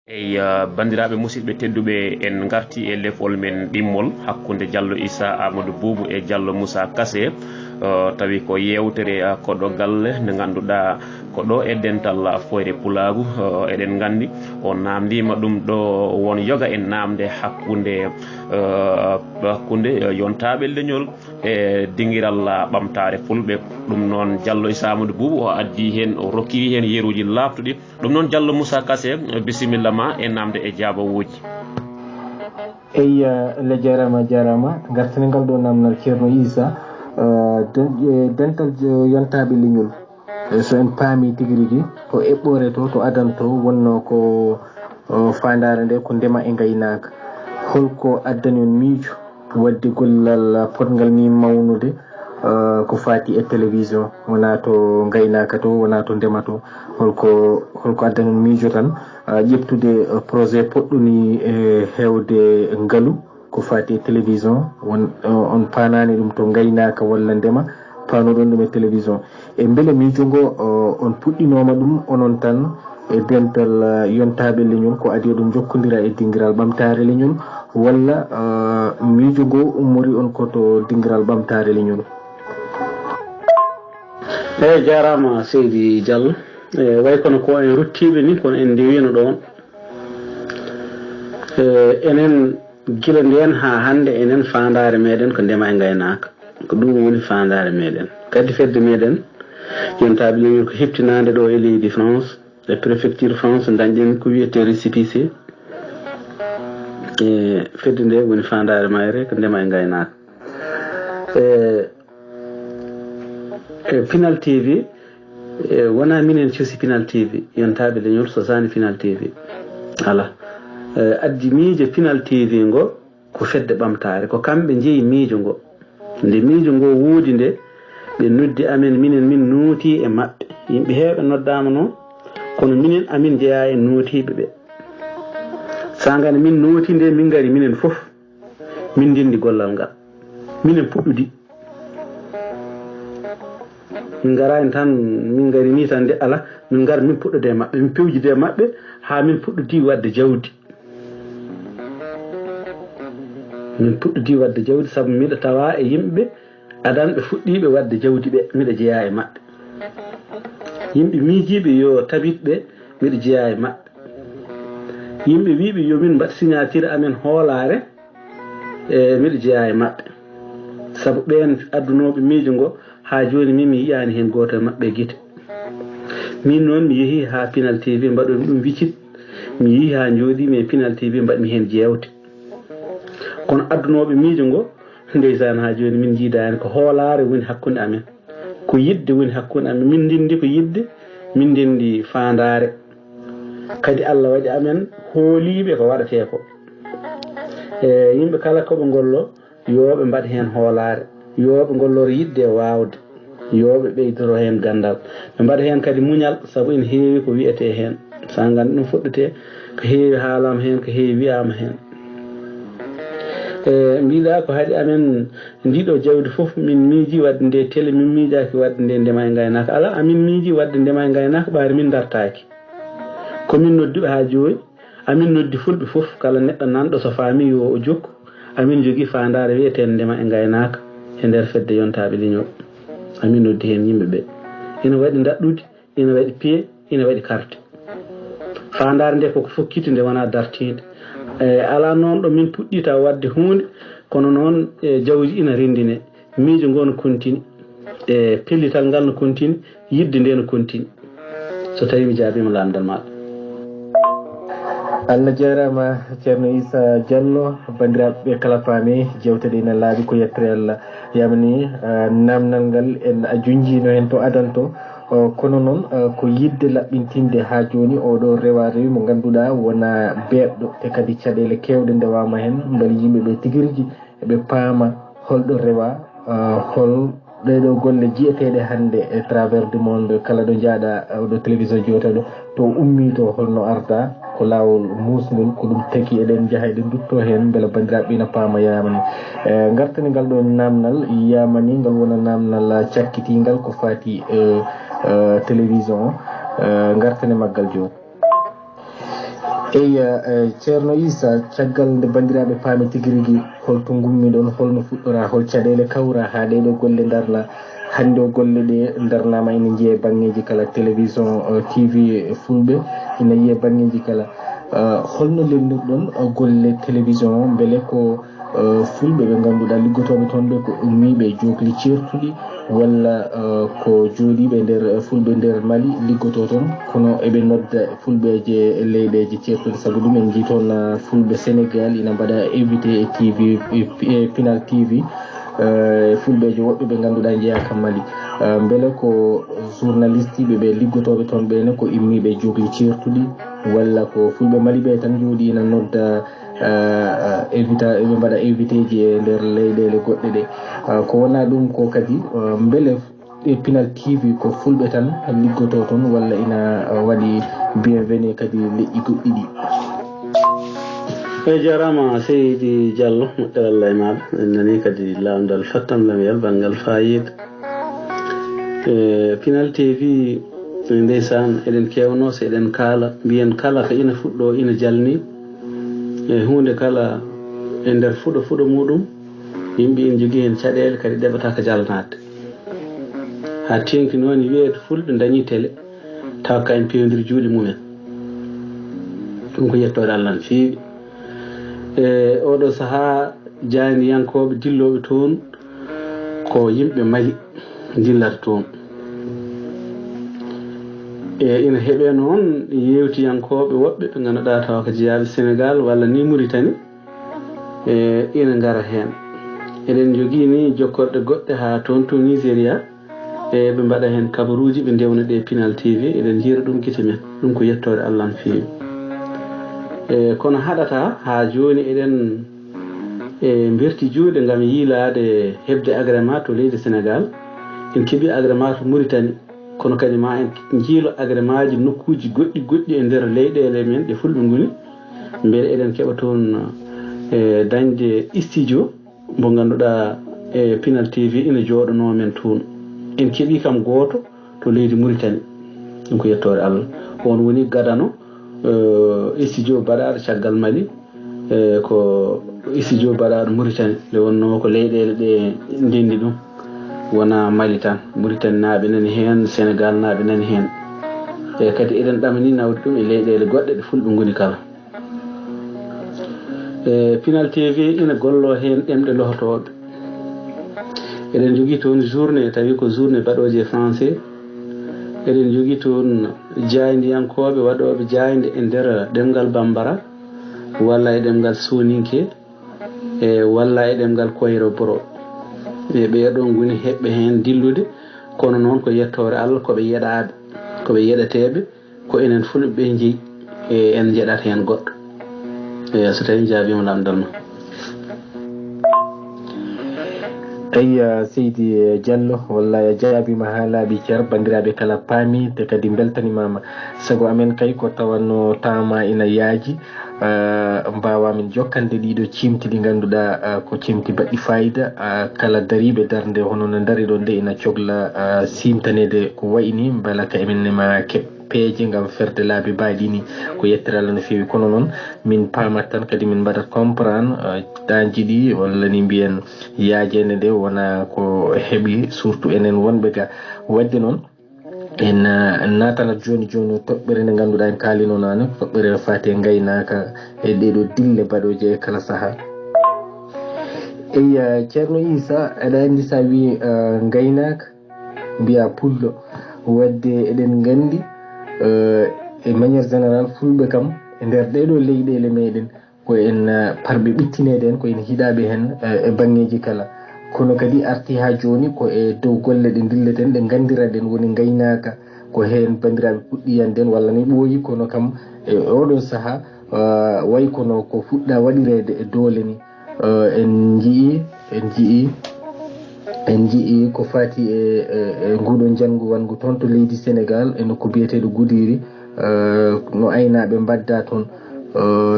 Bandiraɓe musidɓe tedduɓe en garti e lefol men ɗimmol hakkude Diallo Issa Amadou Boubou e Diallo Moussa Kassé tawi ko yewtere koɗo galle nde ganduɗa ko ɗo e dental foyre pulagu eɗen gandi o namdima ɗum ɗo won yoga e namde hakkude yontaɓe leñol e dinguiral ɓamtare fulɓe ɗum noon Diallo Issa Amadou Boubou o addi hen o rokki hen yeruji laftuɗi ɗum noon Diallo Moussa Kassé bisimilla ma e namde e jaabawoji. Allah jarama gartanigal ɗo namnal ceerno Issa dental yontaɓe leñol so en paami tigui rigui to eɓɓore to adanto wonno ko fandare nde ko ndema e gaynaka holko addani on miijo wadde gollal potgal ni mawnude ko fati e télévision wona to gaynaka to wona to ndema to holko addani on miijo tan ƴettude projet poɗɗuni e hewde ngaalu ko fati e télévision on panani ɗum to gaynaka walla ndema panoɗon ɗum e télévision e beele miijo ngo on puɗɗinoma ɗum onon tan e dental yontaɓe leñol ko adi ɗum jokkodira e dinguiral ɓamtare leñol walla miijo ngo ummori on koto dinguiral ɓamtare leñol. eyyi jarama seydi Diallo way kono ko en ruttiɓe ni kono en ndewino ɗon enen gila nden ha hande enen fandare meɗen ko ndema e gaynaka ko ɗum woni fandare meɗen kadi fedde meɗen yontaɓe leñol ko heptinade ɗo e leydi France e préfecture France dañƴen ko wiyete récépissé e fedde nde woni fandare mayre ko ndema e gaynaka Pinal TV wona minen cuusi Pinal TV yontaɓe leñol sosani Pinal TV ala addi miijo Pinal TV ngo ko fedde ɓamtare ko kamɓe jeeyi miijo ngo nde miijo ngo wuudi nde ɓe noddi amen minen min nooti e maɓɓe yimɓe heeɓe noddama noon kono minen amin jeeya e nootiɓe ɓe sagane min nooti nde min gari minen foof min ndindi gollal ngal minen puɗɗudi min garani tan min gari ni tan de ala min gar min puɗɗode maɓɓe min pewjide maɓɓe ha min puɗɗodi wadde jawdi saabu miɗa tawa e yimɓe adanɓe fuɗɗiɓe wadde jawdi ɓe miɗa jeeya e maɓɓe yimɓe miijiɓe yo tabitɓe miɗa jeeya e maɓɓe yimɓe wiɓe yomin mbaɗ signature amen hoolare e miɗa jeeya e maɓɓe saabu ɓen addunoɓe miijo ngo ha joni min mi yiyani hen goto e maɓɓe guite min noon mi yeehi ha Pinal TV mbaɗomi ɗum wicit mi yeehi ha jooɗimi e Pinal TV mbaɗmi hen jewte kono addunoɓe miijo ngo ndeysan ha joni min jiidani ko hoolare woni hakkude amen ko yidde woni hakkude amen min ndindi ko yidde min ndindi fandare kadi Allah waɗi amen hooliɓe ko waɗate ko yimɓe kala koɓe gollo yoɓe mbaɗ hen hoolare yoɓe golloro yidde e wawde yoɓe ɓeydoro hen gandal ɓe mbaɗa hen kadi muñal saabu ene heewi ko wiyete hen sa gandi ɗum fuɗɗete ko heewi haalama hen ko heewi wiyama hen mbiɗa ko haaɗi amen ndiɗo jawdi foof min miiji wadde nde télé min miijaki wadde nde ndema e gaynaka ala amin miiji wadde ndema e gaynaka ɓaari min dartaki komin nodduɓe ha joni amin noddi fulɓe foof kala neɗɗo nanɗo so faami yo o jokku amin jogui fandare wiyeten ndema e gaynaka e nder fedde yontaɓe leñol amin noddi hen yimɓeɓe ina waɗi daɗɗude ina waɗi pied ina waɗi carte fandare nde koko fokkiti nde wona dartide ala noon ɗo min puɗɗi taw wadde hunde kono noon jawji ina rendine miijo ngo no continue e pellital ngal no continue yidde nde no continue so tawi mi jaabima lamdal maɗa. Allah jarama ceerno Issa Diallo bandiraɓe kala paami jewteɗe ina laaɓi ko yettere Allah yamni namdal ngal en a junjino hen to adanto kono noon ko yidde laɓɓintinde ha joni oɗo rewa rewi mo ganduɗa wona beɗɗo te kadi caɗele kewɗe ndewama hen beele yimɓeɓe tiguirigui eɓe paama holɗo rewa hol ɗeɗo golle jiyeteɗe hande e travers du monde kala ɗo jaaɗa oɗo télévision joteɗo to ummi to holno arda ko lawol musgol ko ɗum taki eɗen jaaha eɗen dutto hen beele bandiraɓe ina paama yamani gartani ngal ɗo namnal yamani ngal wona namnal cakkitingal ko fati télévision gartane maggal joni eyi ceerno Issa caggal nde bandiraɓe paami tigi rigui holto gummi ɗon holno fuɗɗora hol caɗele kawra ha ɗeɗo golle darna hande o golle ɗe darnama ina jiiye banggueji kala télévision TV fulɓe ina yiiye banggueji kala holno lelnirɗon golle télévision beele ko fulɓe ɓe ganduɗa liggotoɓe toon ɓe ko ummiɓe jokli certuɗi walla ko jooɗiɓe nder fulɓe nder Mali liggoto toon kono eɓe nodda fulɓe je leyɗeji certuɗe saabu ɗum en jii toon fulɓe Sénégal ina mbaɗa invité e TV Pinal TV fulɓeje woɓɓe ɓe ganduɗa jeeyaka Mali beele ko journaliste ɓe liggotoɓe toon ɓene ko immiɓe jogli certuɗi walla ko fulɓe Mali ɓe tan jooɗi ina nodda ɓe mbaɗa invité ji e nder leyɗele goɗɗe ɗe ko wona ɗum ko kadi beele Pinal TV ko fulɓe tan liggoto toon walla ina waɗi bienvenue kadi leƴƴi goɗɗi ɗi. e jarama Seydi Diallo moƴƴere Allah e maɗa en nani kadi lamdal fattam lam yal banggal fayida Pinal TV ndeysan eɗen kewno so eɗen kaala mbiyen kala ko ina fuɗɗo ina jalni e hunde kala e nder fuɗo muɗum yimɓe ina jogui hen caɗele kadi ɗeɓata ko jalnade ha tengti noon wiyeede fulɓe dañi télé taw ka en pewdiri juuɗe mumen ɗum ko yettode Allah no feewi e oɗo saaha janiyankoɓe dilloɓe toon ko yimɓe Mali dillata toon e ina heeɓe noon yewtiyankoɓe woɓɓe ɓe ganduɗa taw ko jeeyaɓe Sénégal walla ni Mauritanie e ina gara hen eɗen jogui ni jokkorɗe goɗɗe ha toon to Nigéria e ɓe mbaɗa hen kabaruji ɓe ndewna ɗe Pinal TV eɗen jiira ɗum guite men ɗum ko yettode Allah no feewi e kono haɗata ha joni eɗen e berti juuɗe gam yiilade hebde agrément to leydi Sénégal en keeɓi agrément to Mauritanie kono kadi ma en jiilo agrément ji nokkuji goɗɗi e nder leyɗele men ɗe fulɓe goni beele eɗen keeɓa toon e dañde studio mo ganduɗa e Pinal TV ina jooɗano men toon en keeɓi kam gooto to leydi Mauritanie ɗum ko yettode Allah on woni gadano studio baɗaɗo caggal Mali ko studio baɗaɗo Mauritanie nde wonno ko leyɗele ɗe ndendi ɗum wona Mali tan Mauritanie naaɓe nani hen Sénégal naaɓe nani hen e kadi eɗen ɗamani nawde ɗum e leyɗele goɗɗe ɗe fulɓe goni kala e Pinal TV ina gollo hen ɗemɗe lohotoɓe eɗen jogui toon journée tawi ko journée baɗoje français eɗen jogui toon jaydiyankoɓe waɗoɓe jayde e nder ɗemgal Bambara walla e ɗemgal Soninké e walla e ɗemgal Koyro Boro e ɓeɗon goni heɓɓe hen dillude kono noon ko yettore Allah koɓe yeɗaɓe koɓe yeɗeteɓe ko enen fulɓe jeeyi e en jeɗat hen goɗɗo e so tawi jaabima lamdal ma eyi Seydi Diallo walla jaabima ha laaɓi ceer bandiraɓe kala paami te kadi beltanimama saago amen kay ko tawanno tama ina yaaji mbawamin jokkande ɗiɗo cimti ɗi ganduɗa ko cimti baɗɗi fayida kala dariɓe darde hono no dari ɗon nde ina cohla simtanede ko wayni beela ka emennema peeje gam ferde laabi baɗini ko yettere Allah no fewi kono noon min pamat tan kadi min mbaɗat comprendre dañji ɗi walla ni mbiyen yaajede nde wona ko heeɓi surtout enen wonɓe ga wadde noon en natanat joni toɓɓere nde ganduɗa en kaalino nane toɓɓere fate gaynaka e ɗeɗo dille baɗoje kala saaha eyi ceerno Issa aɗa andi sa wi gaynaka mbiya pullo wadde eɗen gandi e maniére général fulɓe kam e nder ɗeɗo leyɗele meɗen ko en parɓe ɓittinede en ko en hiɗaɓe hen e banggueji kala kono kadi arti ha joni ko e dow golle ɗe dilleten ɗe gandiraɗen woni gaynaka ko hen bandiraɓe puɗɗiyanden walla ni ɓooyi kono kam e oɗon saaha way kono ko fuɗɗa waɗirede e doole ni en jii ko fati e nguɗon janggo wangu toon to leydi Sénégal e nokko biyeteɗo Goudiri no aynaɓe mbadda toon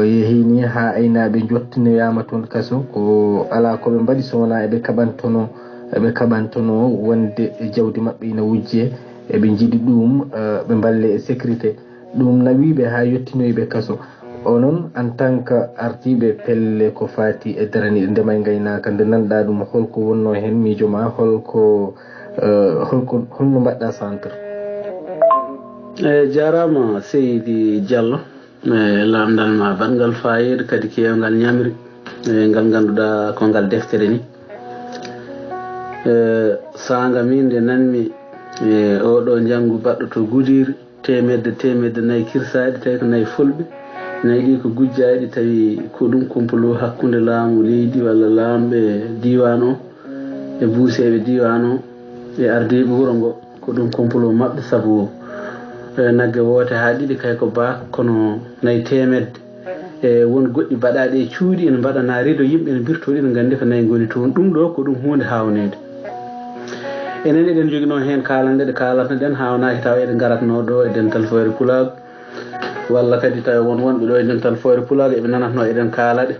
yehini ha aynaɓe jottinoyama toon kaso ko ala koɓe mbaɗi so wona eɓe kaɓantono wonde jawdi mabɓe ina wujje eɓe jiiɗi ɗum ɓe balle e sécurité ɗum nawiɓe ha yettinoyɓe kaso onon en tant que artiɓe pelle ko fati e darani ndema e gaynaka nde nanɗa ɗum holko wonno hen miijo ma holko holno mbaɗɗa centre jarama Seydi Diallo lamdal ma bangal fayida kadi kewgal ñamri ngal ganduɗa ko ngal deftere ni sanga min nde nanmi oɗo janggu baɗɗo to Goudiry temedde nayyi kirsaɗe tawi ko nayyi fulɓe nayyi ɗi ko gujjaɗi tawi ko ɗum complot hakkude laamu leydi walla laamɓe diwan o e buuseɓe diwan o e ardiɓe wuuro ngo ko ɗum complot mabɓe saabu nagge woote ha ɗiɗi kay ko ba kono nayyi temedde won goɗɗi mbaɗaɗi e cuuɗi ene mbaɗana rido yimɓe ene birtoɗi ene gandi ko nayyi goni toon ɗum ɗo ko ɗum hunde hawnede enen eɗen jogino hen kalande ɗe kalatnoɗen hawnaki taw eɗen garatno ɗo e dental foyre pulago walla kadi tawi won wonɓe ɗo e dental foyre pulago eɓe nanatno eɗen kaalaɗe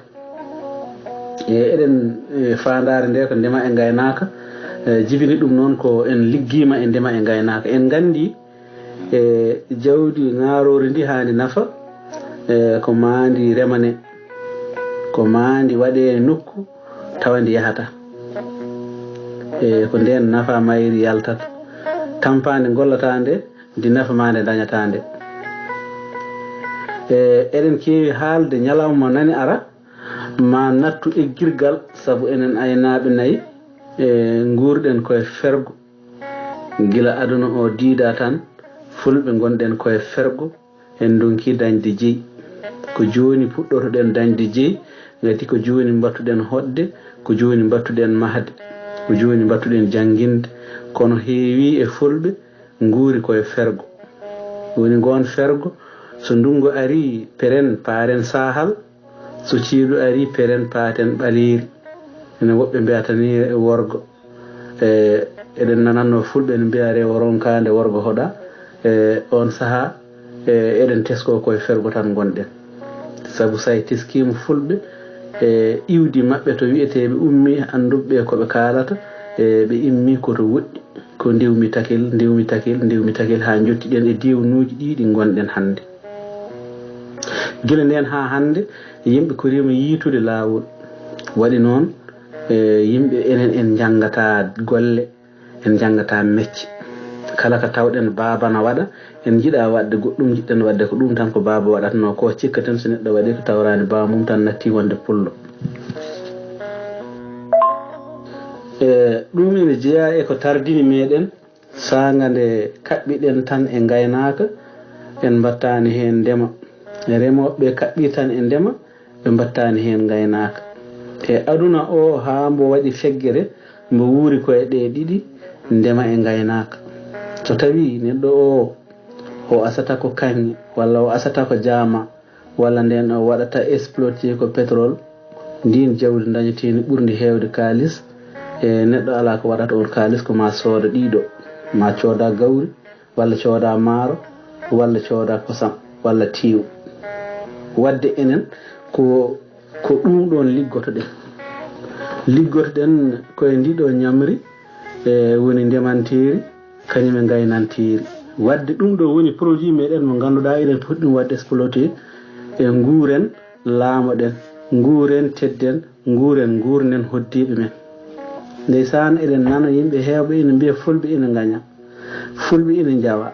eɗen fandare nde ko ndema e gaynaka jibini ɗum noon ko en liggima e ndema e gaynaka en gandi jawdi garori ndi handi nafa ko mandi remane ko mandi waɗe nokku tawa ndi yahata ko nden nafa mayri yaltata tampande gollata nde ndi nafa ma nde dañata nde eɗen kewi haalde ñalawma nani ara ma nattu eggirgal saabu enen aynaɓe nayyi guurɗen koye fergo gila aduna o diida tan fulɓe gonɗen koye fergo en donki dañde jeeyi ko joni puɗɗotoɗen dañde jeeyi gati ko joni mbattuɗen hoɗde ko joni mbattuɗen mahde ko joni mbattuɗen janguinde kono heewi e fulɓe guuri koye fergo woni gon fergo so ndungu ari peren paren sahal so ciiɗu ari peren paten ɓaliri ene woɓɓe mbiyatani worgo eɗen nananno fulɓe ne mbiya rewo ronkade worgo hoɗa on saaha eɗen tesko koye fergo tan gonɗen saabu say teskima fulɓe iwdi mabɓe to wiyeteɓe ummi anduɓe koɓe kalata ɓe immi koto woɗɗi ko ndewmi takil ha jottiɗen e diwnuji ɗiɗi gonɗen hande gila nden ha hande yimɓe ko rima yiitude lawol waɗi noon yimɓe enen en jangata golle en jangata mecce kala ko tawɗen baba na waɗa en jiiɗa wadde goɗɗum jiɗɗen wadde ko ɗum tan ko baba waɗatno ko cikka tan so neɗɗo waɗi ko tawrani bamum tan natti wonde pullo ɗum ene jeeya e ko tardini meɗen sanga nde kaɓɓiɗen tan e gaynaka en mbattani hen ndema remoɓe kaɓɓi tan e ndema ɓe mbattani hen gaynaka e aduna o ha mbo waɗi feggere mbo wuuri koye ɗe ɗiɗi ndema e gaynaka so tawi neɗɗo o asata ko kaŋŋe walla o asata ko jaama walla nden o waɗata exploité ko pétrole ndin jawdi dañeteni ɓurdi hewde kalis neɗɗo ala ko waɗata on kalis ko ma sooda ɗiɗo ma cooda gawri walla cooda maaro walla cooda kosam walla tiiw wadde enen ko ɗum ɗon liggotoɗen koye ndiɗo ñamri woni ndemantiri kañum e gaynantiri wadde ɗum ɗo woni produit meɗen mo ganduɗa eɗen poti ɗum wadde exploité e nguuren laamoɗen nguuren tedden nguuren gurnen hoddiɓe men ndeysan eɗen nana yimɓe heewɓe ene mbiya fulɓe ene gaña fulɓe ene jawa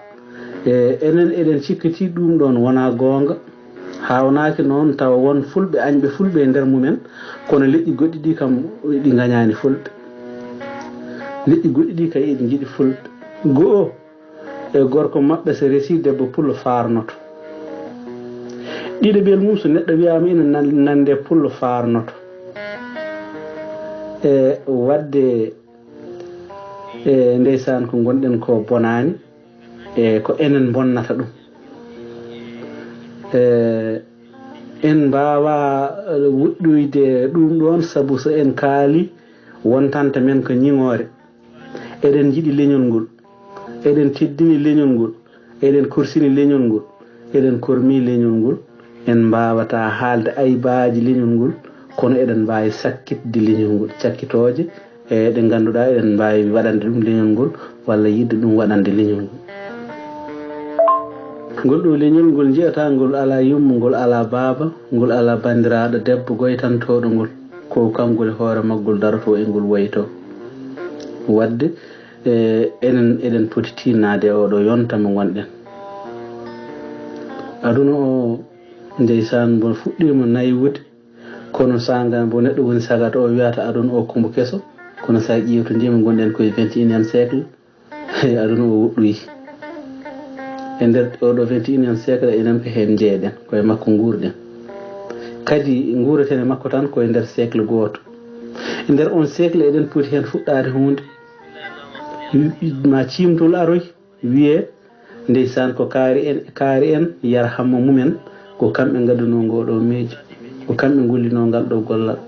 enen eɗen cikkiti ɗum ɗon wona gonga hawnaki noon tawa won fulɓe añɓe fulɓe e nder mumen kono leƴƴi goɗɗi ɗi kam ɗi gañani fulɓe leƴƴi goɗɗi ɗi kay eɗi jiiɗi fulɓe go'o e gorko mabɓe so resi debbo pullo farnoto ɗiɗoɓel mum so neɗɗo wiyama ina nande pullo farnoto wadde ndeysan ko gonɗen ko bonani ko enen bonnata ɗum en mbawa wuɗɗoyde ɗum ɗon saabu so en kaali wontanta men ko ñiŋore eɗen jiiɗi leñol ngol eɗen teddini leñol ngol eɗen korsini leñol ngol eɗen kormi leñol ngol en mbawata haalde aybaji leñol ngol kono eɗen mbawi sakkitde leñol ngol cakkitoje ɗe ganduɗa eɗen mbawi waɗande ɗum leñol ngol walla yidde ɗum waɗande leñol ngol ngol ɗo leñol ngol jiyata ngol ala yummu ngol ala baaba ngol ala bandiraɗo debbo goytantoɗo ngol ko kangol hoore maggol daroto e ngol wayto wadde enen eɗen poti tinnade oɗo yonta mo gonɗen aduna o ndeysan bon fuɗɗima naywude kono sanga bo neɗɗo woni sagata o wiyata aduna o kombo keso kono sa ƴeewto ndima gonɗen koye 21e siècle aduna o woɗɗoyi e nder oɗo 21e siècle enen ko hen jeeɗen koye makko guurɗen kadi guureten e makko tan koye nder siècle goto e nder on siècle eɗen poti hen fuɗɗade hunde ma cimtol aroy wiye ndeysan ko kaari en yarhamma mumen ko kamɓe gadduno ngoɗo miijo ko kamɓe gullino ngal ɗo gollal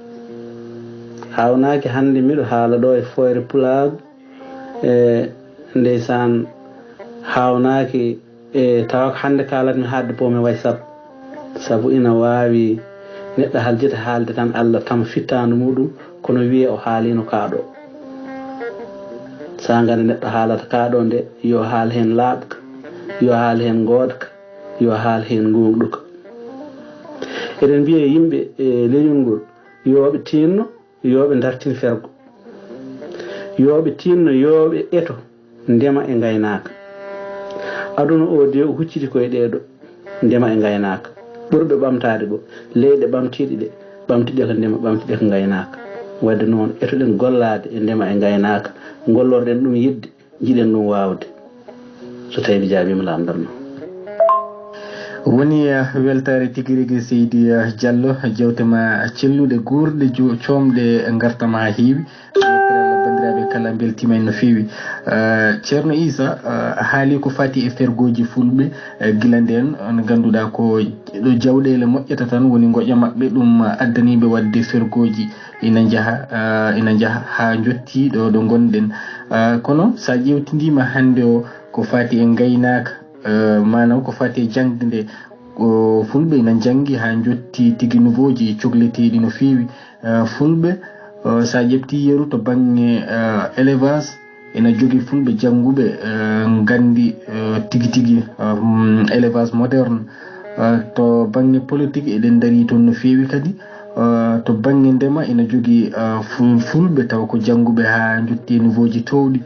hawnaki hande miɗo haala ɗo e foyre pulago ndeysan hawnaki tawa ko hande kalatmi haadde bomi way sabu ina wawi neɗɗo haljita haalde tan Allah tama fittandu muɗum kono wiye o haalino kaaɗo sa gandi neɗɗo haalata kaaɗo nde yo haal hen laaɓka yo haal hen goodka yo haal hen gonɗuka eɗen mbiya yimɓe leñol ngol yoɓe tinno yoɓe dartin fergo yoɓe tinno yoɓe eto ndema e gaynaka aduna o de o hucciti koye ɗeɗo ndema e gaynaka ɓurɓe ɓamtade go leyɗe ɓamtiɗe ɗe ɓamtiɗe ko ndema ɓamtiɗe ko gaynaka wadde noon etoɗen gollade e ndema e gaynaka gollorɗen ɗum yidde jiɗen ɗum wawde so tawi mi jaabima lamdal no woni weltare tigi rigui Seydi Diallo jewtema celluɗe guurɗe comɗe gartama ha heewi bandiraɓe kala beltima en no fewi ceerno Issa haali ko fati e fergoji fulɓe gila nden on ganduɗa ko ɗo jawɗele moƴƴata tan woni goƴa mabɓe ɗum addaniɓe wadde fergoji ina jaaha ha jotti ɗo gonɗen kono sa ƴewtidima hande o ko fati e gaynaka manam ko fati e jangde nde fulɓe ina jangi ha jotti tigui nouveau ji cohleteɗi no fewi fulɓe sa ƴefti yeru to banggue élevage ina jogui fulɓe janguɓe gandi tigui élevage moderne to banggue politique eɗen daari toon no fewi kadi to banggue ndema ina jogui fulɓe taw ko janguɓe ha jotti nouveau ji towɗi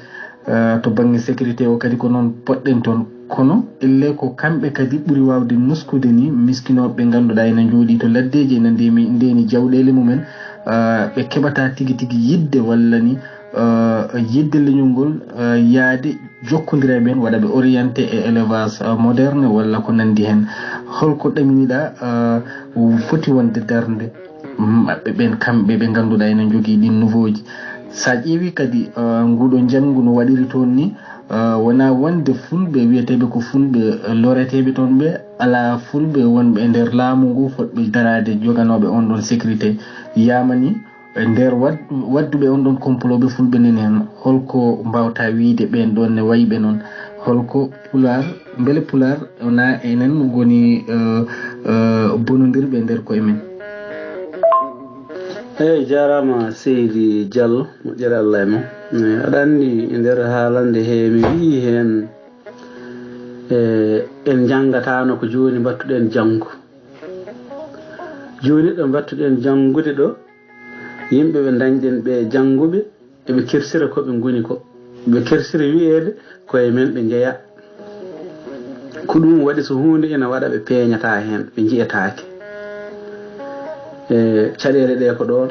to banggue sécurité o kadi ko noon poɗɗen toon kono elle ko kamɓe kadi ɓuuri wawde nuskude ni miskinoɓe ganduɗa ina jooɗi to laddeji ina ndeni jawɗele mumen ɓe keɓata tigui yidde walla ni yidde leñol ngol yaade jokkodira ɓen waɗa ɓe orienté e élevage moderne walla ko nandi hen holko ɗaminiɗa foti wonde darde maɓɓe ɓen kamɓe ɓe ganduɗa ina jogui ɗin nouveau ji sa ƴeewi kadi nguɗo janggu no waɗiri toon ni wona wonde fulɓe wiyeteɓe ko fulɓe loreteɓe toon ɓe ala fulɓe wonɓe e nder laamu ngu fotɓe darade joganoɓe on ɗon sécurité yamani e nder wadduɓe on ɗon comploɓe fulɓe nen hen holko mbawta wiide ɓen ɗon ne wayiɓe noon holko pular beele pular wona enen goni bonodirɓe nder koye men eyyi jarama Seydi Diallo moƴƴere Allah e mum aɗa andi e nder haalande he mi wii hen en jangatano ko joni mbattuɗen janggo joni ɗo mbattuɗen jangude ɗo yimɓe ɓe dañɗen ɓe janguɓe eɓe kirsira koɓe goni ko ɓe kirsira wiyede koye men ɓe jeeya ko ɗum waɗi so hunde ina waɗa ɓe peeñata hen ɓe jiyatake caɗele ɗe ko ɗon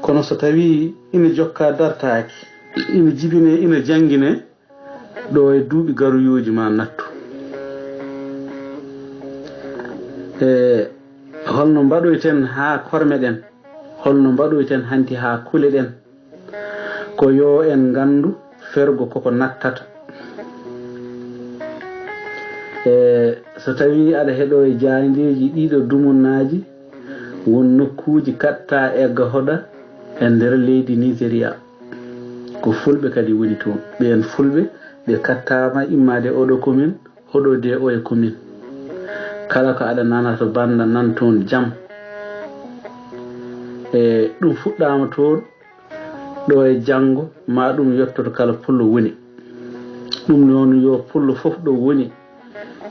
kono so tawi ina jokka dartaki ina jibine ina jangine ɗo e duuɓi garuyoji ma nattu holno mbaɗoyten ha kormeɗen holno mbaɗoyten hanti ha kule ɗen ko yo en gandu fergo koko nattata so tawi aɗa heeɗo e jandeji ɗiɗo dumunnaji won nokkuji katta egga hoɗa e nder leydi Nigéria ko fulɓe kadi woni toon ɓen fulɓe ɓe kattama immade oɗo commune oɗo de o e commune kala ko aɗa nana to banda nan toon jaam e ɗum fuɗɗama toon ɗo e janggo ma ɗum yettoto kala pullo woni ɗum noon yo pullo fof ɗo woni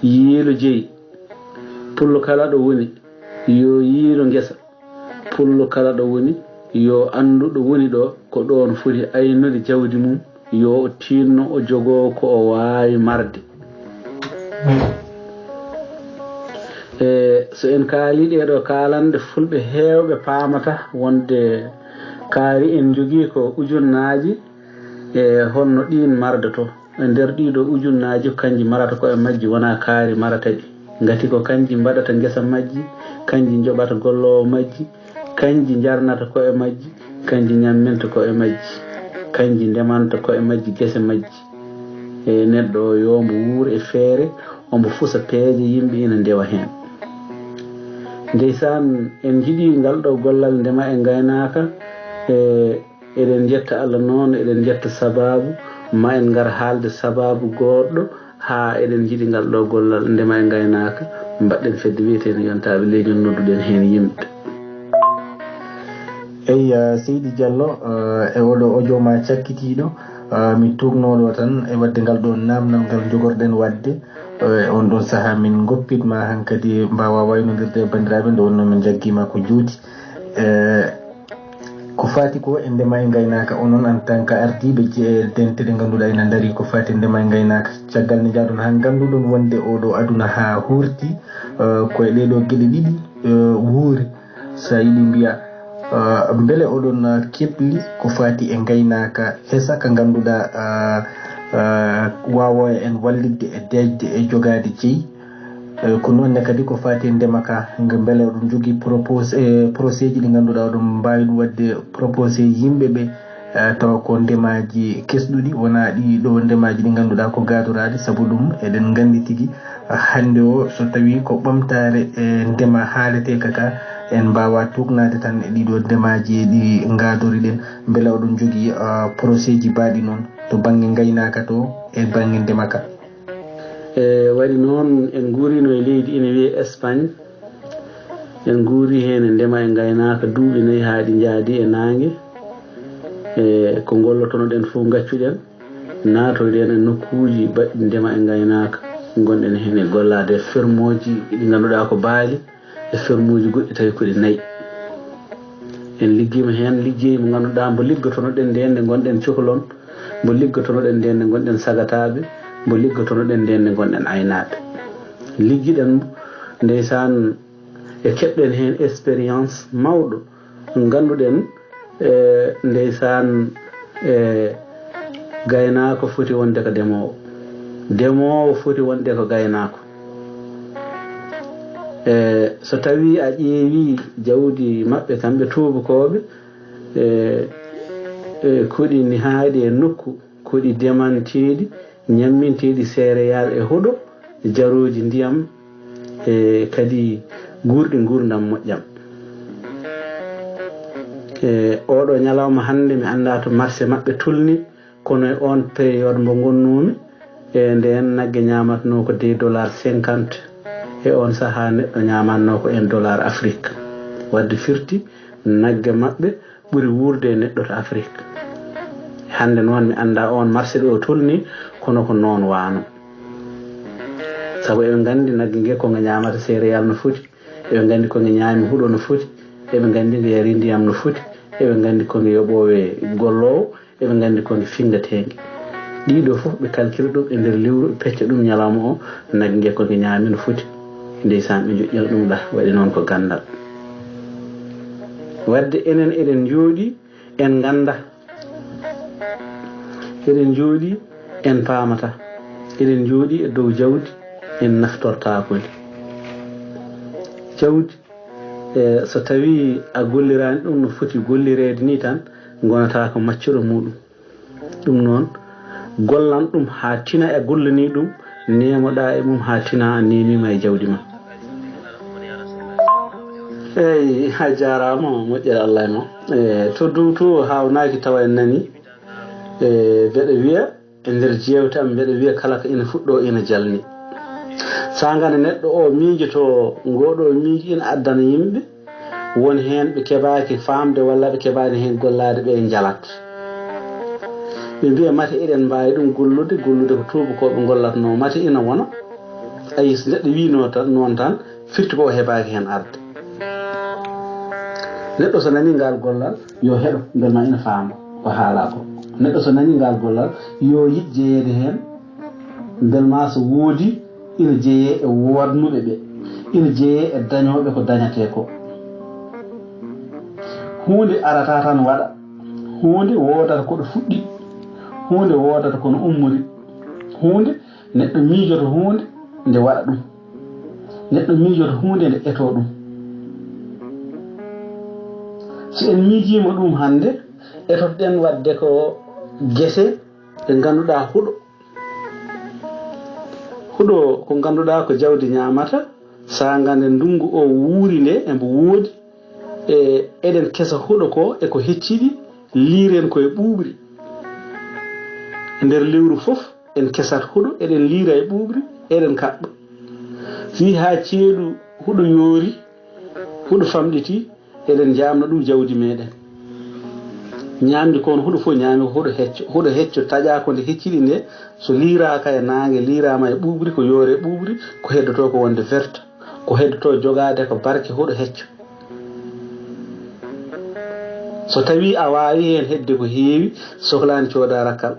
yiilo jeyi pullo kala ɗo woni yo yiilo ngesa pullo kala ɗo woni yo anndu ɗo woni ɗo ko ɗon foti aynude jawdi mum yo o tinno o jogoo ko o waawi marde. So en kaali ɗeɗo kaalande fulɓe heewɓe paamata wonde kaari en jogii ko ujunnaji honno ɗin mardoto e nder ɗiɗo ujunnaji kanji marata ko e majji wona kaari marata ɗi ngati ko kanji mbaɗata ngesa majji kanji joɓata gollowo majji kanji jarnata ko e majji kanji ñamminta ko e majji kanji ndemanta ko e majji gese majji neɗɗo o yo mbo wuura e feere ombo fusa peeje yimɓe ina ndewa heen. Ndeysan en jiɗi ngal ɗo gollal ndema e gaynaka eɗen jetta Allah noon eɗen jetta sababu ma en ngar haalde sababu goɗɗo ha eɗen jiɗi ngal ɗo gollal ndema e gaynaka mbaɗɗen fedde wiyeteno yontaɓe leñol nodduɗen heen yimɓe. eyi Seydi Diallo e oɗo audio ma cakkitiɗo min tugnoɗo tan e wadde ngal ɗo namdal ngal jogorɗen wadde on ɗon saaha min goppitma hankadi mbawa waynodirde e bandiraɓe nde wonno min jaggima ko juuti ko fati ko e ndema e gaynaka onon en tant que ardiɓe dente ɗe ganduɗa ina daari ko fati ndema e gaynaka caggal nde jaɗon ha ganduɗon wonde oɗo aduna ha hurti koye ɗeɗo gueɗe ɗiɗi wuuri sa yiɗi mbiya beele oɗon keɓli ko fati e gaynaka hesa ka ganduɗa wawo en wallidde e dejde e jogade jeeyi ko noonne kadi ko fati e ndema ka beele oɗon jogui projet ji ɗi ganduɗa oɗon mbawi ɗum wadde proposé yimɓeɓe tawa ko ndemaji kesɗuɗi wona ɗi ɗo ndemaji ɗi ganduɗa ko gadorade saabu ɗum eɗen gandi tigui hande o so tawi ko ɓamtare e ndema haalete kaka en mbawa tugnade tan e ɗiɗo ndemaji ɗi gadori ɗen beele oɗon jogui projet ji mbaɗi noon to banggue gaynaka to e banggue ndema ka. Waɗi noon en guurino e leydi ina wiye Espagne en guuri hen e ndema e gaynaka duuɓi 4 ha ɗi jaadi e nangue ko gollotono ɗen fof gaccuɗen natoɗen e nokkuji baɗɗi ndema e gaynaka gonɗen hen e gollade e fermoji ɗi ganduɗa ko baali e fermuji goɗɗi tawi koɗi 4 en liggima hen ligguey mo ganduɗa mbo liggotono ɗen nden nde gonɗen cohlon mbo liggotono ɗen nden nde gonɗen sagataɓe mbo liggotono ɗen nden nde gonɗen aynaɓe liggiɗen ndeysan e keɓɗen hen expérience mawɗo ganduɗen ndeysan gaynako foti wonde ko demowo demowo foti wonde ko gaynako so tawi a ƴeewi jawdi maɓɓe kamɓe tubakoɓe koɗi ni haaɗi e nokku koɗi demanteɗi ñamminteɗi céréal e huɗo jaroji ndiyam kadi gurɗi gurdam moƴƴam oɗo ñalawma hande mi anda to marché maɓɓe tulni kono e on période mo gonnumi nden nagge ñamatno ko $50 e on saaha neɗɗo ñamanno ko $1 Afrique wadde firti nagge maɓɓe ɓuuri wurde e neɗɗo to Afrique hande noon mi anda on marché ɗo tulni kono ko noon wano saabu eɓe gandi nagge nge ko nge ñamata céréal no foti eɓe gandi ko nge ñaami huuɗo no foti eɓe gandi nge yari ndiyam no foti eɓe gandi ko nge yoɓowe gollowo eɓe gandi ko nge fingatege ɗiɗo fof ɓe calcule ɗum e nder liwru ɓe pecca ɗum ñalawma o nagge nge ko nge ñaami no foti ndeysan ɓe joƴƴal ɗum ɗa waɗi noon ko gandal wadde enen eɗen jooɗi en ganda eɗen jooɗi en paamata eɗen jooɗi e dow jawdi en naftortakoli jawdi so tawi a gollirani ɗum no foti gollirede ni tan gonata ko maccuɗo muɗum ɗum noon gollan ɗum ha tina e gollani ɗum nemoɗa e mum ha tina a nemima e jawdi ma eyyi ha jarama moƴƴere Allah e ma to dow to hawnaki tawa en nani mbeɗa wiya e nder jewte am mbeɗa wiya kala ko ina fuɗɗo ina jalni sa gana neɗɗo o miijoto ngoɗo miiji ina addana yimɓe won hen ɓe keɓaki famde walla ɓe keɓani hen gollade ɓe jalat ɓe mbiya mate eɗen mbawi ɗum gollude ko tubakoɓe gollatno mate ina wona ay neɗɗo wino tan noon tan firti ko heɓaki hen arde neɗɗo so nani ngal gollal yo heɗo bel ma ina faama ko haala ko neɗɗo so nani ngal gollal yo yiɗ jeeyede hen bel ma so woodi ina jeeye e wodnuɓe ɓe ina jeeye e dañoɓe ko dañate ko hunde arata tan waɗa hunde wodata koɗo fuɗɗi hunde wodata kono ummori hunde neɗɗo miijoto hunde nde waɗa ɗum neɗɗo miijoto hunde nde eto ɗum so en miijima ɗum hande etotoɗen wadde ko gese ɗe ganduɗa huɗo ko ganduɗa ko jawdi ñamata sa gande ndungu o wuuri nde embo woodi e eɗen kesa huɗo ko eko hecciɗi liiren koye ɓuuɓri nder lewru fof en kesat huɗo eɗen liira e ɓuuɓri eɗen kaɓɓa fi ha ceeɗu huɗo yoori huɗo famɗiti eɗen jamna ɗum jawdi meɗen ñamdi kon huɗo fof ñaami ko huɗo hecco taƴa ko nde hecciɗi nde so liiraka e nangue liirama e ɓuuɓri ko yoore e ɓuuɓri ko heddoto ko wonde verte ko heddoto jogade ko barke huɗo hecco so tawi a wawi hen hedde ko heewi sohlani cooda rakkal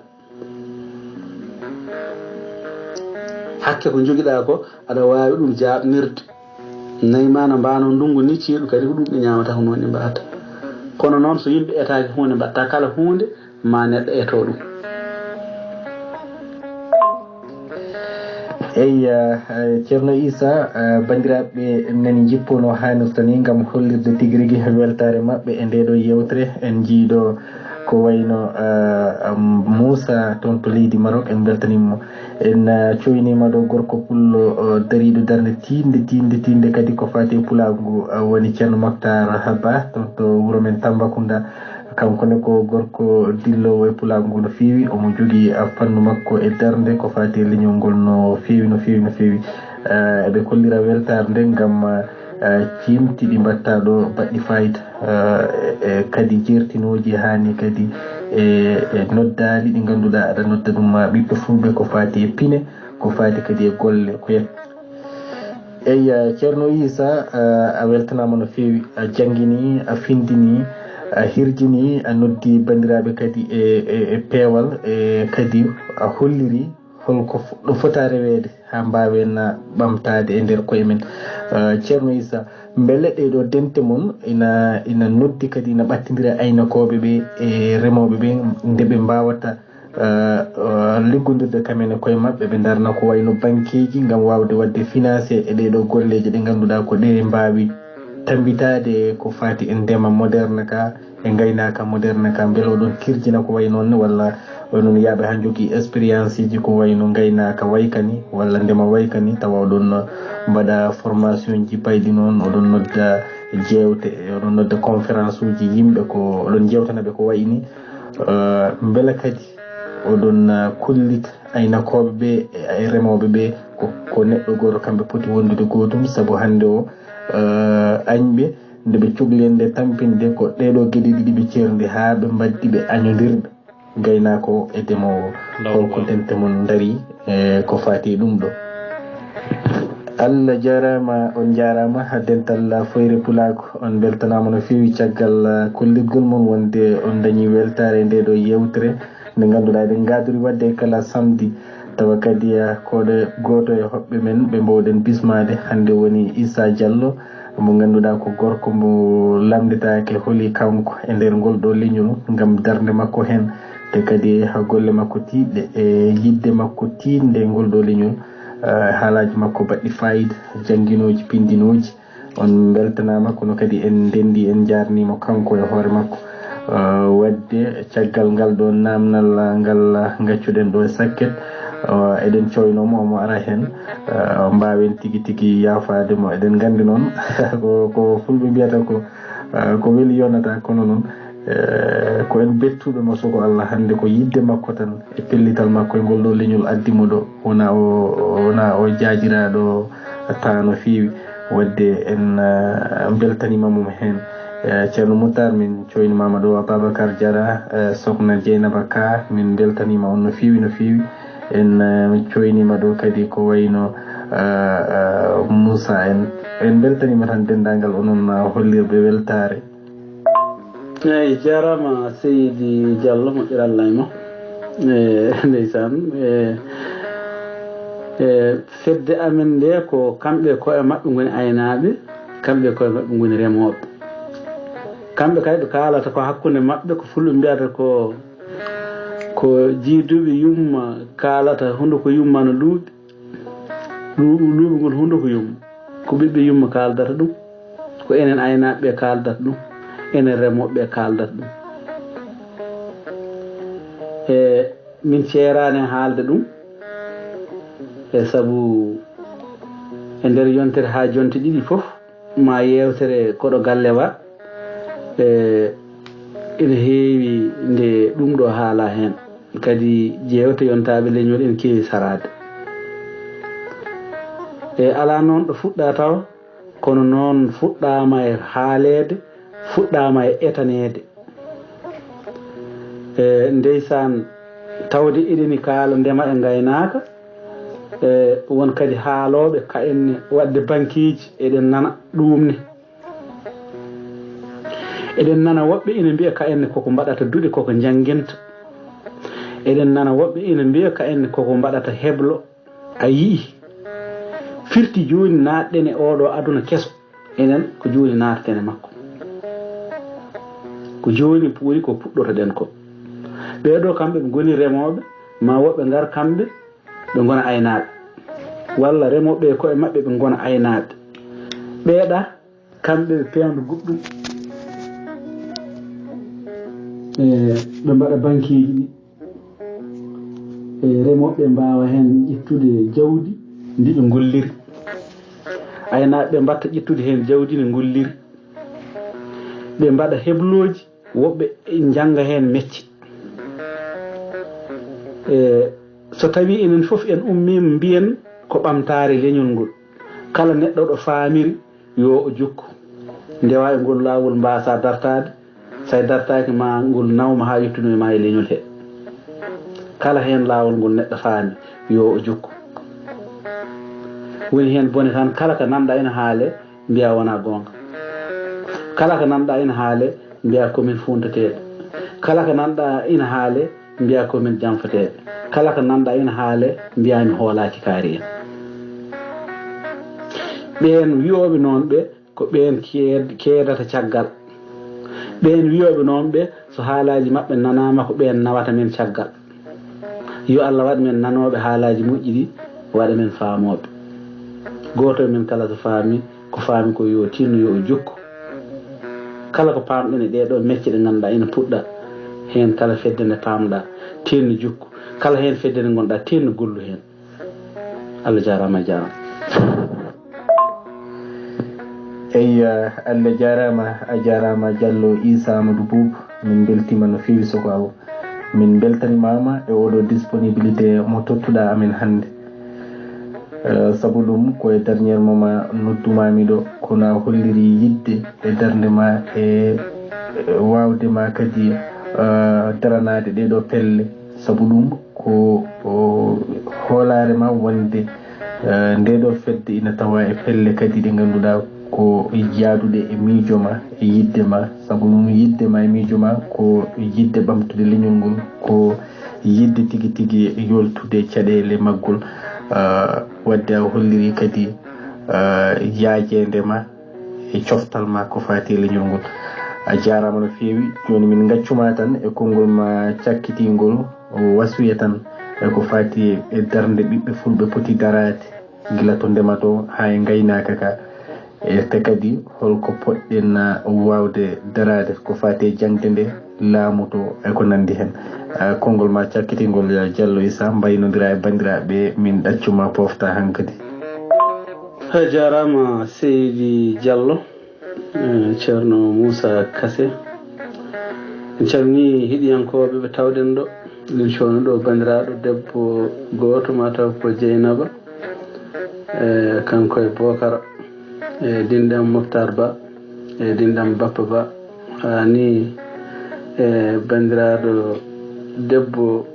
hakke ko joguiɗa ko aɗa wawi ɗum jaɓnirde nayi ma no mbano ndungu ni ceeɗu kadi ko ɗum ɗi ñamata ko noon ɗi mbata kono noon so yimɓe etaki hunde mbatta kala hunde ma neɗɗo eto ɗum eyyi ceerno Issa bandiraɓe nani jippono hannirta ni gam hollirde tigui rigui weltare mabɓe e ndeɗo yewtere en jiiɗo ko wayno Moussa toon to leydi Maroc en beltanimo en coynima ɗo gorko pullo dariɗo darde tinde kadi ko fati pulagu woni ceerno Mactar Haba toon to wuuro men Tambacounda kankone ko gorko dillowo e pulagu no fewi omo jogui fannu makko e darde ko fati leñol ngol no fewi eɓe kollira weltare nde gam cimti ɗi mbatta ɗo baɗɗi fayida kadi jertinoji hani kadi e noddali ɗi ganduɗa aɗa nodda ɗum ɓiɓɓe fulɓe ko fati e pine ko fati kadi e golle ko yet eyyi ceerno Issa a weltanama no fewi a jangguini a findini a hirjini a noddi bandiraɓe kadi e peewal kadi a holliri holko ɗo fota rewede ha mbawen ɓamtade e nder koye men ceerno Issa beele ɗeɗo dente mon ina noddi kadi ina ɓattidira aynakoɓe ɓe e remoɓe ɓe nde ɓe mbawata liggodirde kamen e koye mabɓe ɓe darna ko wayno banqueji gam wawde wadde financé e ɗeɗo golleje ɗe ganduɗa ko ɗe mbawi tambitade ko fati e ndema moderne ka e gaynaka moderne ka beele oɗon kirjina ko way noon walla onon yaaɓe ha jogui expérience ji ko wayno gaynaka waykani walla ndema waykani tawa oɗon mbaɗa formation ji bayɗi noon oɗon nodda jewte oɗon nodda conférence uji yimɓe ko oɗon jewtanaɓe ko wayni beele kadi oɗon kollita aynakoɓe ɓe e remoɓe ɓe ko neɗɗo goto kamɓe poti wondude gotum saabu hande o añɓe nde ɓe cuhli nde tampinde ko ɗeɗo gueɗe ɗiɗi ɓe cerdi ha ɓe mbaddi ɓe añodirɗe gaynako e demowo holko dente mon daari ko fati ɗum ɗo Allah jarama on jarama ha dental foyre pulago on beltanama no fewi caggal kollirgol mon wonde on dañi weltare nde ɗo yewtere nde ganduɗa eɗen gadori wadde kala samedi tawa kadi koɗo goto e hoɓɓe men ɓe mbawɗen bismade hande woni Issa Diallo mo ganduɗa ko gorko mo lamdetake hooli kanko e nder ngol ɗo leñol gam darde makko hen te kadi ha golle makko tiɗɗe e yidde makko tinde ngol ɗo leñol haalaji makko baɗɗi fayida jangguinoji pindinoji on beltanama kono kadi en dendi en jarnimo kanko e hoore makko wadde caggal ngal ɗo namnal ngal gaccuɗen ɗo e sakket eɗen coynomo omo ara hen mbawen tigui yafademo eɗen gandi noon ko fulɓe mbiyata ko weeli yonata kono noon ko en bettuɓe mo soko Allah hande ko yidde makko tan e pellital makko e ngol ɗo leñol addimo ɗo wona o jaajiraɗo taa no fewi wadde en beltanima mum hen ceerno Moutar min coynimama ɗo Babacar Diarra sokhna Dieynaba Ka min beltanima on no fewi en min coynima ɗo kadi ko wayno Moussa en beltanima tan dendagal onon hollirɓe weltare. eyyi jarama Seydi Diallo moƴƴere Allah e mo ndeysan fedde amen nde ko kamɓe koye maɓɓe goni aynaɓe, kamɓe koye maɓɓe goni remoɓe. kamɓe kay ɓe kalata ko hakkude maɓɓe ko fulɓe mbiyata ko jiiduɓe yumma kalata hunde ko yumma no luuɓi ngol hunde ko yumma, ko ɓiɓɓe yumma kaldata ɗum, ko enen aynaɓe kaldata ɗum, enen remoɓe kaldata ɗum. Min ceerani haalde ɗum sabu e nder yontere ha jonte ɗiɗi foof ma yewtere koɗo galle wa ene heewi nde ɗum ɗo haala hen, kadi jewte yontaɓe leñol ene keewi sarade. Ala noon ɗo fuɗɗa taw kono noon fuɗɗama e haalede, fuɗɗama e etanede. Ndeysan tawde eɗeni kaala ndema e gaynaka, won kadi haaloɓe ka enne wadde banqueji eɗen nana ɗumne, eɗen nana woɓɓe ina mbiya ka enne koko mbaɗata duɗe koko jangguinta, eɗen nana woɓɓe ina mbiya ka enne koko mbaɗata heblo. A yii firti joni natɗen e oɗo aduna keso, enen ko joni natten e makko, ko joni woni ko puɗɗotoɗen ko. ɓeɗo kamɓe ɓe goni remoɓe, ma woɓɓe ngar kamɓe ɓe gona aynaɓe, walla remoɓe koye maɓɓe ɓe gona aynaɓe. ɓeeɗa kamɓe ɓe pewndu goɗɗum ɓe mbaɗa banqueji ɗi, remoɓe mbawa hen ƴettude jawdi ndi ɓe golliri, aynaɓe ɓe mbatta ƴettude hen jawdi ndi golliri, ɓe mbaɗa hebloji, woɓɓe jangga hen mecce. So tawi enen foof en ummima mbiyen ko ɓamtare leñol ngol, kala neɗɗo ɗo famiri yo o jokku ndewa e ngol lawol mbasa dartade, say dartaki ma ngol nawma ha yettuno ma e leñol he. kala hen lawol ngol neɗɗo faami yo o jokku. woni hen bone tan kala ko nanɗa ene haale mbiya wona gonga, kala ko nanɗa ene haale mbiya komin funtateɓe, kala ko nanɗa ina haale mbiya komin jamfateɓe, kala ko nanɗa ina haale mbiya mi hoolaki kaari en. ɓen wiyoɓe noon ɓe ko ɓen keedata caggal, ɓen wiyoɓe noon ɓe so haalaji mabɓe nanama ko ɓen nawata men caggal. yo Allah waɗ men nanoɓe haalaji moƴƴi ɗi, waɗa men faamoɓe. goto men kala so faami ko faami ko yo tinno yo jokku, kala ko pamɗen e ɗeɗo mecce ɗe ganduɗa ina puɗɗa hen, kala fedde nde pamɗa tinno jokku, kala hen fedde nde gonɗa tinno gollu hen. Allah jarama, jarama. eyi Allah jarama, a jarama Diallo Issa Amadou Boubou, min beltima no fewi soko min beltanimama e oɗo disponibilité mo tottuɗa amen hande. Sabu ɗum koye dernier moment noddumami ɗo kono a holliri yidde e darde ma e wawde ma kadi daranade ɗeɗo pelle. Sabu ɗum ko hoolare ma wonde ndeɗo fedde ina tawa e pelle kadi ɗe ganduɗa ko jaaduɗe e miijo ma e yidde ma. Sabu ɗum yidde ma e miijo ma ko yidde ɓamtude leñol ngol, ko yidde tigui tigui yoltude caɗele maggol. wadde a holliri kadi yaajede ma e coftal ma ko fati e leñol ngol. A jarama no fewi. Joni min gaccuma tan e konngol ma cakkitingol wasuya tan e ko fati e darde ɓiɓɓe fulɓe poti darade gila to ndema to ha e gaynaka ka, te kadi holko poɗɗen wawde darade ko fati e jangde nde, laamu to e ko nandi hen. konngol ma cakkitingol Diallo Issa mbaynodira e bandiraɓe, min ɗaccuma pofta hankadi. Ha jarama Seydi Diallo, ceerno Moussa Kassé. en calmini heɗiyankoɓe ɓe tawɗen ɗo émission ɗo, bandiraɗo debbo goto mataw ko Dieynaba, kanko e Bocara, e dinɗam Moftar Ba, e dinɗam Bappa Ba, ni e bandiraɗo debbo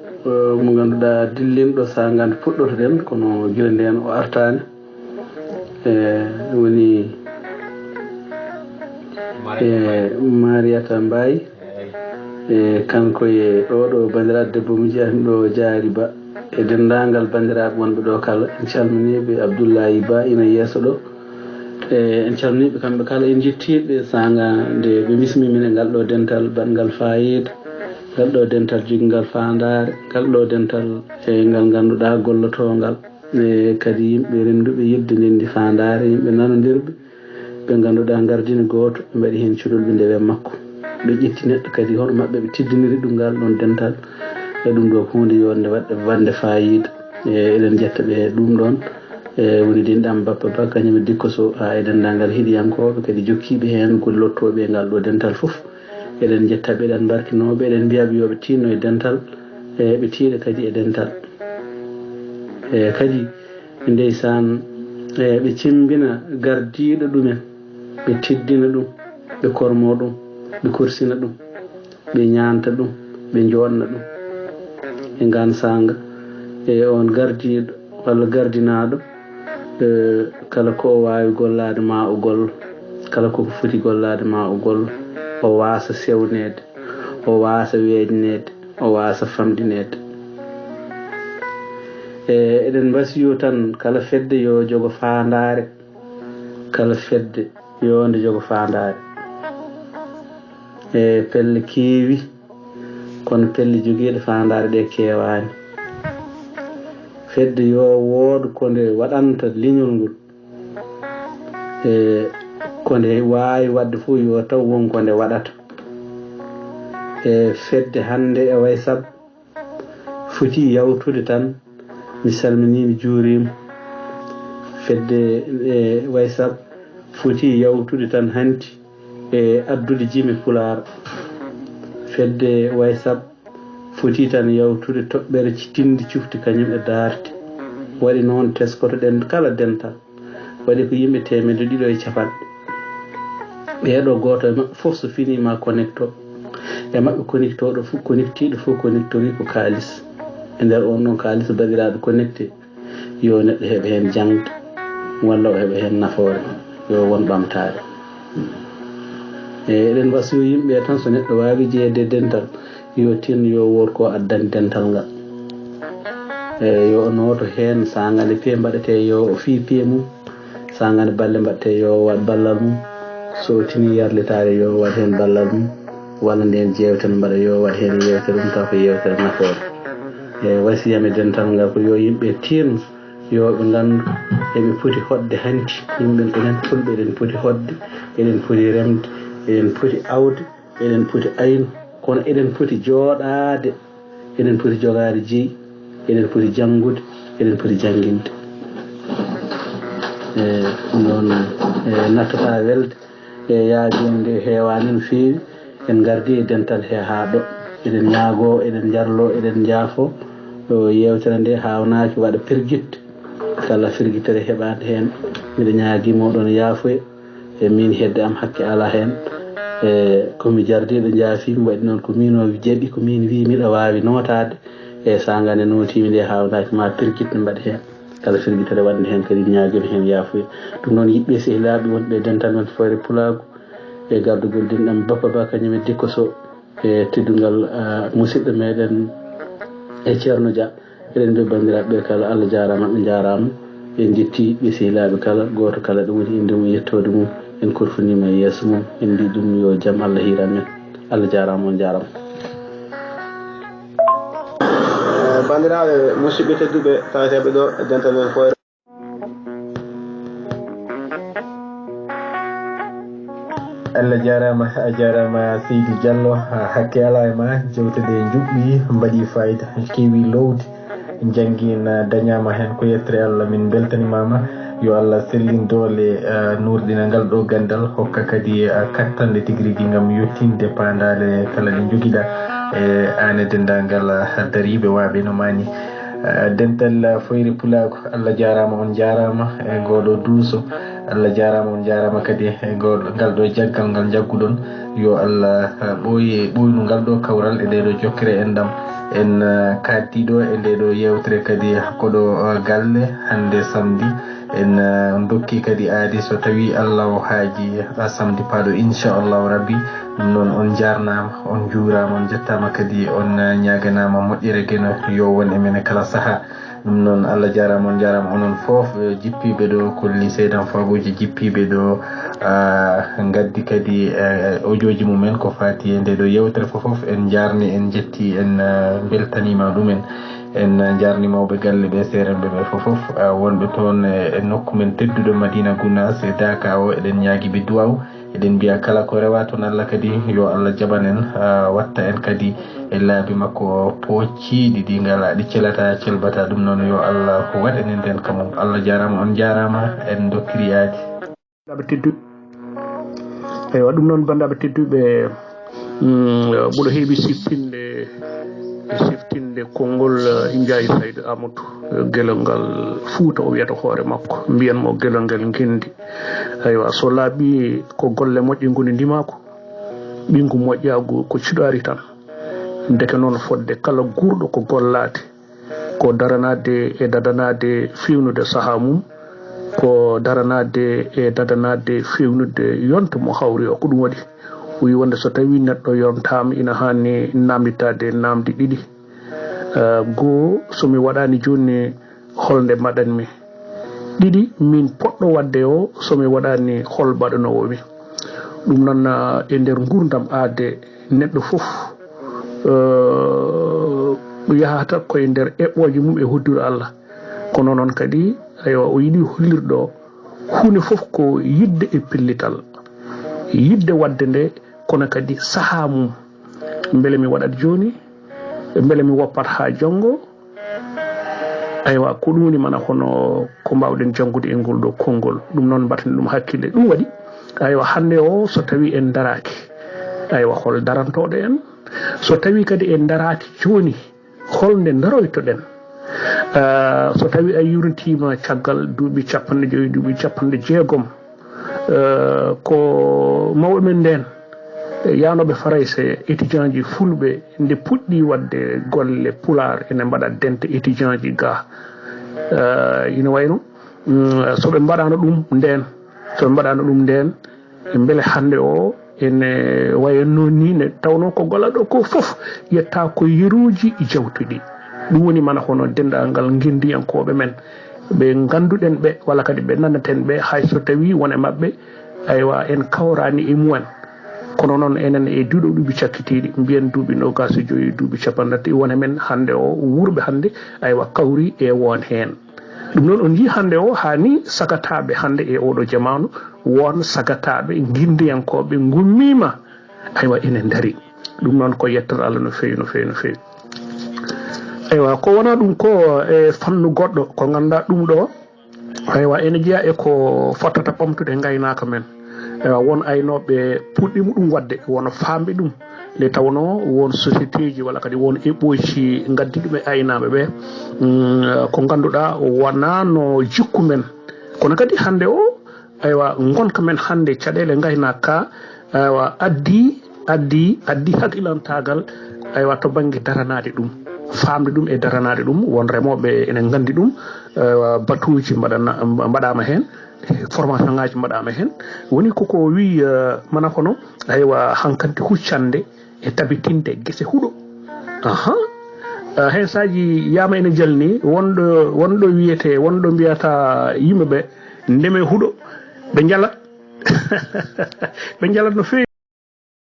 mo ganduɗa dillinɗo sa ganda puɗɗotoɗen kono guila nden o artani, woni Mariata Mbaye kanko e oɗo bandiraɗo debbo mi jeyatmi ɗo Jaari Ba e dendagal bandiraɓe wonɓe ɗo kala en calminiɓe Abdoullahi Ba ina yeeso ɗo en calminiɓe kamɓe kala en jettiɓe sanga nde ɓe bismimin e ngal ɗo dental bangal fayida ngal ɗo dental jogingal fandare ngal ɗo dental ngal ganduɗa gollotogal e kadi yimɓe renduɓe yidde ndendi fandare yimɓe nanodirɓe ɓe ganduɗa gardini goto ɓe mbaɗi hen cuɗolɓe ndewe makko ɓe ƴetti neɗɗo kadi hono mabɓe ɓe tiddiniri ɗum ngal ɗon dental e ɗum ɗo hunde yonde wadde wande fayida eɗen jetta ɓe ɗum ɗon woni dinɗam Bappa Ba kañum e Dikko Sow ha e dendagal heɗiyankoɓe kadi jokkiɓe hen gollottoɓe e ngal ɗo dental foof eɗen jettaɓe eɗen barkinoɓe eɗen mbiyaɓe yoɓe tinno e dental ɓe tiiɗa kadi e dental kadi ndeysan ɓe cimbina gardiɗo ɗumen ɓe tiddina ɗum ɓe kormo ɗum ɓe korsina ɗum ɓe ñanta ɗum ɓe joɗna ɗum e ngan sanga e on gardiɗo walla gardinaɗo kala ko o wawi gollade ma o gollo kala koko foti gollade ma o gollo o wasa sewnede o wasa weeñnede o wasa famɗinede eɗen mbasiyo tan kala fedde yo jogo fandare kala fedde yo nde jogo fandare pelle keewi kono pelle joguiɗe fandare ɗe kewani fedde yo wooda konde waɗanta leñol ngol konde wawi wadde fof yo taw won konde waɗata fedde hande e way saabu foti yawtude tan mi salmini mi juurima fedde way saabu foti yawtude tan hanti e addude jimi Pulaar fedde way saabu foti tan yawtude toɓɓere tinde cufti kañum e darde waɗi noon teskoto ɗen kala dental waɗi ko yimɓe 250 ɓeeɗo goto e maɓɓe fof so finima connecto e maɓɓe connectoɗo fof connectiɗo fof connectori ko kalis e nder on ɗon kalis badiraɗo connecté yo neɗɗo heeɓa hen jangde walla o heeɓa hen nafoore yo won ɓamtare eɗen mbasiyo yimɓe tan so neɗɗo wawi jeeyede dental yo tin yo wor ko addani dental ngal yo noto hen sangane piye mbaɗete yo o fi piye mum sangane balle mbaɗete yo waɗ ballal mum so tini yarlitare yo waɗ hen ballal mum walla nden jewten mbaɗa yo waɗ hen yewtere ɗum taw ko yewtere nafoore wasiyam e dental ngal ko yo yimɓe tin yo ɓe gandu eɓe poti hoɗde hanti yimɓe enen fulɓe eɗen poti hoɗde eɗen poti remde eɗen poti awde eɗen poti aynu kono eɗen poti jooɗaade eɗen poti jogaade jeyi eɗen poti janngude eɗen poti jannginde noon nattata welde yaajinde nde heewani no feewi en gardi e dental he haa ɗo eɗen ñaago eɗen jarlo eɗen jaafo yewtere nde hawnaaki waɗa pergitte kala firgitere heɓaade heen miɗa ñaagima oɗon yaafoye e min hedde am hakke ala heen komi jardiɗo jaafimi waɗi noon ko min o jaɓi ko min wi miɗa wawi notade e sangane notimi nde hawnaki ma pirkitte mbaɗi hen kala firgitere wande hen kadi ñaguimi hen yaafuya ɗum noon yiɓɓe sehilaɓe wonɓe dental men Foire Pulago e gardugol dinɗam Bappa Ba kañum e Dikko Sow e teddugal musidɗo meɗen e Ceerno Dia eɗen mbi bandiraɓe kala Allah jarama ɓe jarama en jetti ɓe sehilaɓe kala goto kala ɗo woni inde mum yettode mum en korfanima e yeeso mum en mbi ɗum yo jaam Allah hiiran men Allah jarama on jarama bandiraɓe musidɓe tedduɓe taweteɓe ɗo e dental men Foire Allah jarama a jarama Seydou Diallo hakke ala e ma jewtede juɓɓi mbaɗi fayida keewi lowdi janggina dañama hen ko yettere Allah min beltanimama yo Allah sellin doole nurɗina ngal ɗo gandal hokka kadi kattande tigui rigui gam yettinde pandale kala ɗe joguiɗa e ane dendagal dariɓe waaɓe no mani dental Foire Pulago Allah jarama on jarama e goɗo duuso Allah jarama on jarama kadi e goɗo ngal ɗo jaggal ngal jagguɗon yo Allah ɓoynu ngal ɗo kawral e ɗeɗo jokkere en ɗam en kaddiɗo e ndeɗo yewtere kadi koɗo galle hande samedi en dokki kadi aadi so tawi Allah o haaji samedi paɗo inchallahu rabbi ɗum noon on jarnama on juurama on jettama kadi on ñaganama moƴƴere geno yo won e men kala saaha ɗum noon Allah jarama on jarama onon foof jippiɓe ɗo kolli seydan fagoji jippiɓe ɗo gaddi kadi audioji mumen ko fati e nde ɗo yewtere fofof en jarni en jetti en beltanima ɗumen en jarni mawɓe galle ɓe serenɓe ɓe fofof wonɓe toon e nokku men tedduɗo Madina Gounass e Daka o eɗen ñaaguiɓe duwaw eɗen mbiya kala ko rewa toon Allah kadi yo Allah jaɓan en watta en kadi e laabi makko pocciɗi ɗi ngala ɗi celata celbata ɗum noon yo Allah waɗen en nden kamum Allah jarama on jarama en dokkiri yaadi bandaɓe tedduɓe eywa ɗum noon bandaɓe tedduɓe ɓuɗo heeɓi siftinde konngol Ndiaye Saydou Amadou gelal ngal Fouta o wiyata hoore makko mbiyanmo gelal ngal ngendi aywa so laaɓi ko golle moƴƴe ngoni ndimako ɓingu moƴƴagu ko ciɗari tan deke noon fodde kala gurɗo ko gollade ko daranade e dadanade fewnude saaha mum ko daranade e dadanade fewnude yonta mo hawri o ko ɗum waɗi o wi wonde so tawi neɗɗo yontama ina hanni namditade namdi ɗiɗi goo somi waɗani joni holde mbaɗanmi ɗiɗi min poɗɗo wadde o somi waɗani hol mbaɗanowomi ɗum noon e nder gurdam aade neɗɗo fof yahata koye nder eɓɓoje mum e hoddude Allah kono noon kadi aywa o yiɗi hollirɗo hunde fof ko yidde e pellital yidde wadde nde kono kadi saaha mum beele mi waɗat joni beele mi woppat ha janggo aywa ko ɗum woni mana hono ko mbawɗen janngude e ngol ɗo konngol ɗum noon mbatten ɗum hakkille ɗum waɗi aywa hande o so tawi en daraki aywa hol darantoɗo en so tawi kadi en daraki joni holnde daroytoɗen so tawi a yurtima caggal duuɓi 50 duuɓi 60 ko mawɓe men nden yanoɓe farayse étudiant ji fulɓe nde puɗɗi wadde golle pular ene mbaɗa dente étudiant ji ga ina wayno soɓe mbaɗano ɗum nden beele hande o ene wayanno ni ne tawno ko gollaɗo ko foof yetta ko yeruji jawtuɗi ɗum woni mana hono dendagal gendiyankoɓe men ɓe ganduɗen ɓe walla kadi ɓe nanaten ɓe hay so tawi wone mabɓe aywa en kawrani e mumen kono noon enen e duuɗo duuɓi cakkitiɗi mbiyen duuɓi 25 duuɓi 50 wona men hande o wurɓe hande aywa kawri e won hen ɗum noon on jii hande o hani sagataɓe hande e oɗo jamanu won sagataɓe guindiyankoɓe gummima aywa ene daari ɗum noon ko yettere Allah no fewi no fewi no fewi aywa ko wona ɗum ko e fannu goɗɗo ko ganduɗa ɗum ɗo aywa ene jeeya e ko fottata ɓamtude gaynaka men won aynoɓe puɗɗima ɗum wadde wono famɓe ɗum nde tawno won société ji walla kadi won eɓɓoji gaddi ɗum e aynaɓe ɓe ko ganduɗa wona no jikku men kono kadi hande o aywa gonka men hande caɗele gaynaka aywa addi haqqilantagal aywa to banggue daranade ɗum famde ɗum e daranade ɗum won remoɓe ene gandi ɗum batuji mbaɗama hen formation ngaji mbaɗama hen woni koko wi mana hono aywa hankkadi huccande e tabitinde guese huuɗo hen saji yama ene jalni wonɗo wiyete wonɗo mbiyata yimɓeɓe ndeme huuɗo ɓe jalat ɓe jalat no fewi